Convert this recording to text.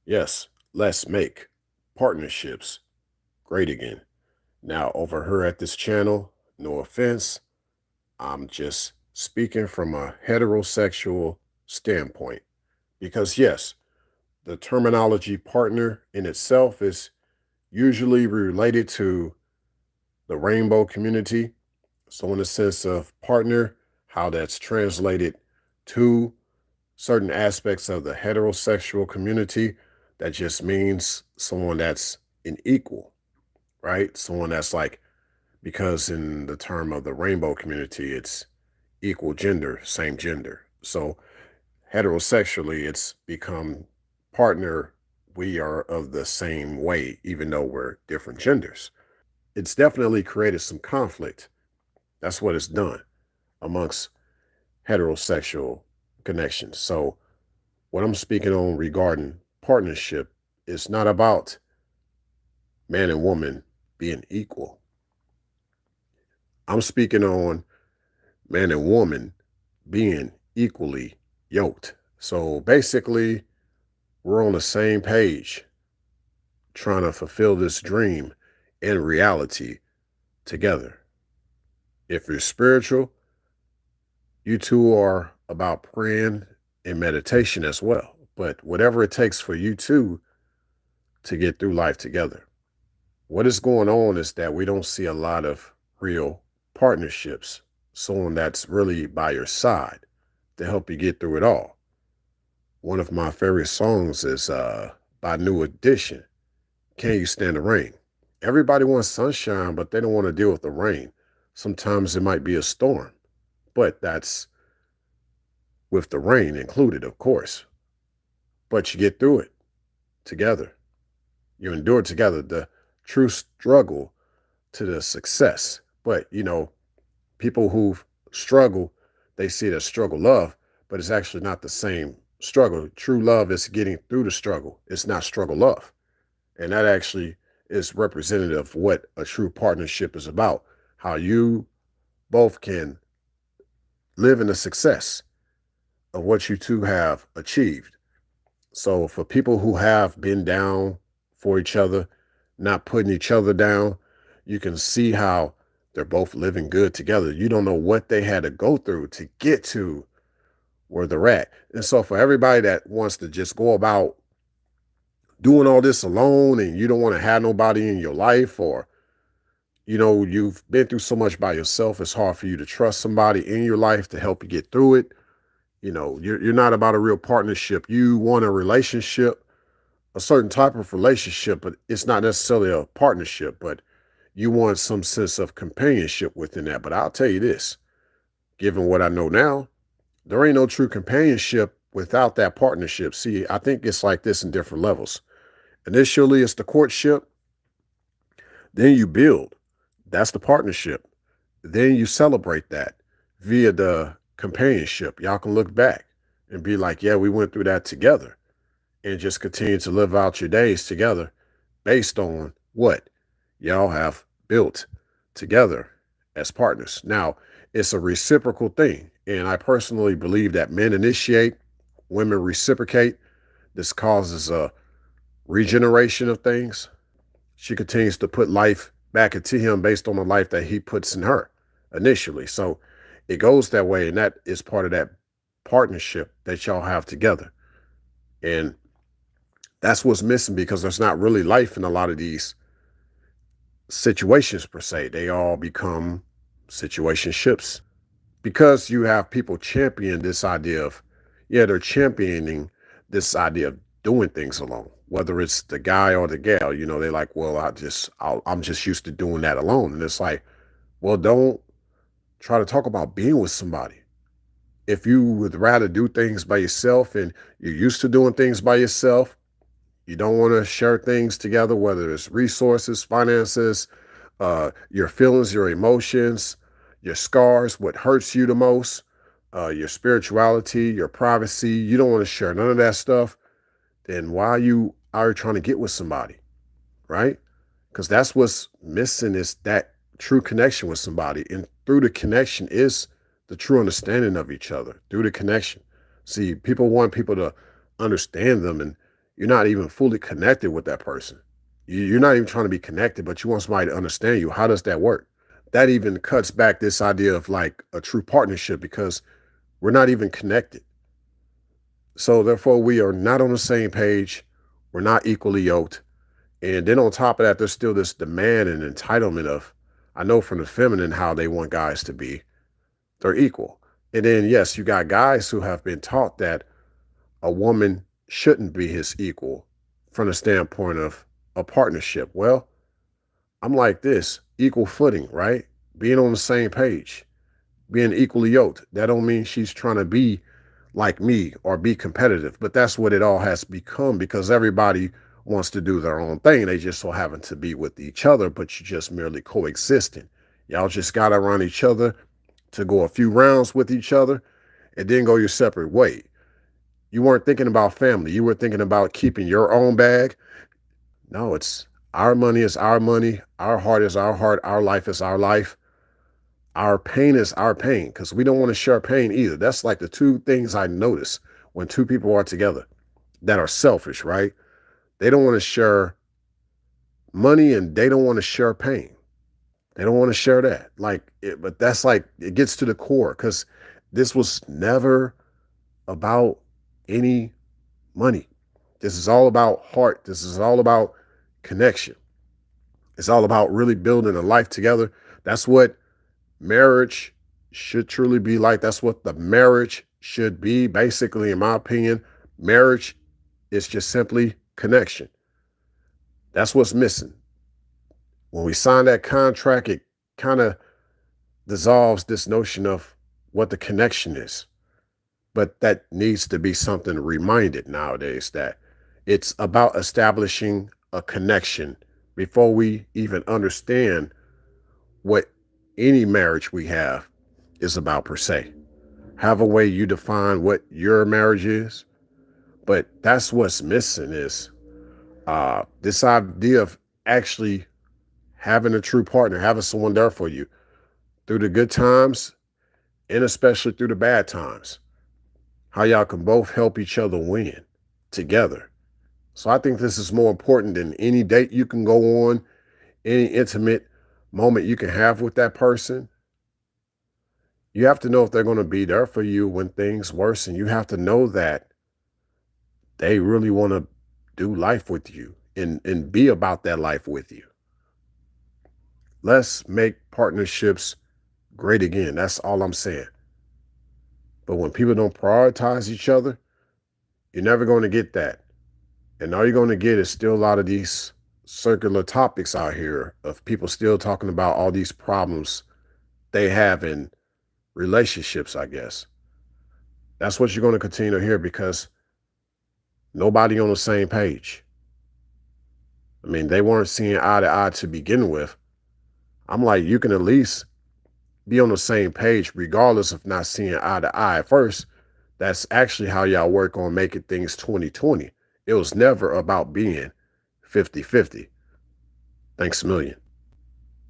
Yes, let's make partnerships great again. Now, over here at this channel, no offense, I'm just speaking from a heterosexual standpoint. Because, yes, the terminology partner in itself is usually related to the rainbow community. So, in the sense of partner, how that's translated to certain aspects of the heterosexual community, that just means someone that's an equal, right? Someone that's like, because in the term of the rainbow community, it's equal gender, same gender. So heterosexually, it's become partner. We are of the same way, even though we're different genders. It's definitely created some conflict. That's what it's done amongst heterosexual connections. So what I'm speaking on regarding partnership is not about man and woman being equal. I'm speaking on man and woman being equally yoked. So basically, we're on the same page trying to fulfill this dream in reality together. If you're spiritual, you two are about praying and meditation as well. But whatever it takes for you two to get through life together. What is going on is that we don't see a lot of real partnerships, someone that's really by your side to help you get through it all. One of my favorite songs is by New Edition, Can You Stand the Rain? Everybody wants sunshine, but they don't want to deal with the rain. Sometimes it might be a storm, but that's with the rain included, of course. But you get through it together. You endure together the true struggle to the success. But, people who struggle, they see it as struggle love, but it's actually not the same struggle. True love is getting through the struggle. It's not struggle love. And that actually is representative of what a true partnership is about. How you both can live in the success of what you two have achieved. So for people who have been down for each other, not putting each other down, you can see how they're both living good together. You don't know what they had to go through to get to where they're at. And so for everybody that wants to just go about doing all this alone and you don't want to have nobody in your life, or you've been through so much by yourself, it's hard for you to trust somebody in your life to help you get through it. You're not about a real partnership. You want a relationship, a certain type of relationship, but it's not necessarily a partnership, but you want some sense of companionship within that. But I'll tell you this, given what I know now, there ain't no true companionship without that partnership. See, I think it's like this in different levels. Initially, it's the courtship, then you build. That's the partnership. Then you celebrate that via the companionship. Y'all can look back and be like, yeah, we went through that together, and just continue to live out your days together based on what y'all have built together as partners. Now, it's a reciprocal thing. And I personally believe that men initiate, women reciprocate. This causes a regeneration of things. She continues to put life back into him based on the life that he puts in her initially. So it goes that way. And that is part of that partnership that y'all have together. And that's what's missing, because there's not really life in a lot of these situations per se. They all become situationships because you have people champion this idea of, yeah, they're championing this idea of doing things alone, whether it's the guy or the gal. They're like, well, I'm just used to doing that alone. And it's like, well, don't try to talk about being with somebody. If you would rather do things by yourself and you're used to doing things by yourself, you don't want to share things together, whether it's resources, finances, your feelings, your emotions, your scars, what hurts you the most, your spirituality, your privacy. You don't want to share none of that stuff. Then why are you trying to get with somebody, right? Because that's what's missing, is that true connection with somebody. And through the connection is the true understanding of each other, through the connection. See, people want people to understand them and, you're not even fully connected with that person. You're not even trying to be connected, but you want somebody to understand you. How does that work? That even cuts back this idea of like a true partnership because we're not even connected. So therefore, we are not on the same page. We're not equally yoked. And then on top of that, there's still this demand and entitlement of, I know from the feminine how they want guys to be. They're equal. And then, yes, you got guys who have been taught that a woman shouldn't be his equal from the standpoint of a partnership. Well, I'm like this, equal footing, right? Being on the same page, being equally yoked. That don't mean she's trying to be like me or be competitive, but that's what it all has become because everybody wants to do their own thing. They just so happen to be with each other, but you just merely coexisting. Y'all just got around each other to go a few rounds with each other and then go your separate way. You weren't thinking about family. You were thinking about keeping your own bag. No, it's our money is our money. Our heart is our heart. Our life is our life. Our pain is our pain because we don't want to share pain either. That's like the two things I notice when two people are together that are selfish, right? They don't want to share money and they don't want to share pain. They don't want to share that. But that's like, it gets to the core because this was never about any money. This is all about heart. This is all about connection. It's all about really building a life together. That's what marriage should truly be like. That's what the marriage should be. Basically, in my opinion, marriage is just simply connection. That's what's missing. When we sign that contract, it kind of dissolves this notion of what the connection is. But that needs to be something reminded nowadays that it's about establishing a connection before we even understand what any marriage we have is about per se. Have a way you define what your marriage is, but that's what's missing is this idea of actually having a true partner, having someone there for you through the good times and especially through the bad times. How y'all can both help each other win together. So I think this is more important than any date you can go on, any intimate moment you can have with that person. You have to know if they're going to be there for you when things worsen. You have to know that they really want to do life with you and be about that life with you. Let's make partnerships great again. That's all I'm saying. But when people don't prioritize each other, you're never going to get that. And all you're going to get is still a lot of these circular topics out here of people still talking about all these problems they have in relationships, I guess. That's what you're going to continue to hear because nobody on the same page. I mean, they weren't seeing eye to eye to begin with. I'm like, you can at least be on the same page regardless of not seeing eye to eye at first. That's actually how y'all work on making things 2020. It was never about being 50-50. Thanks a million.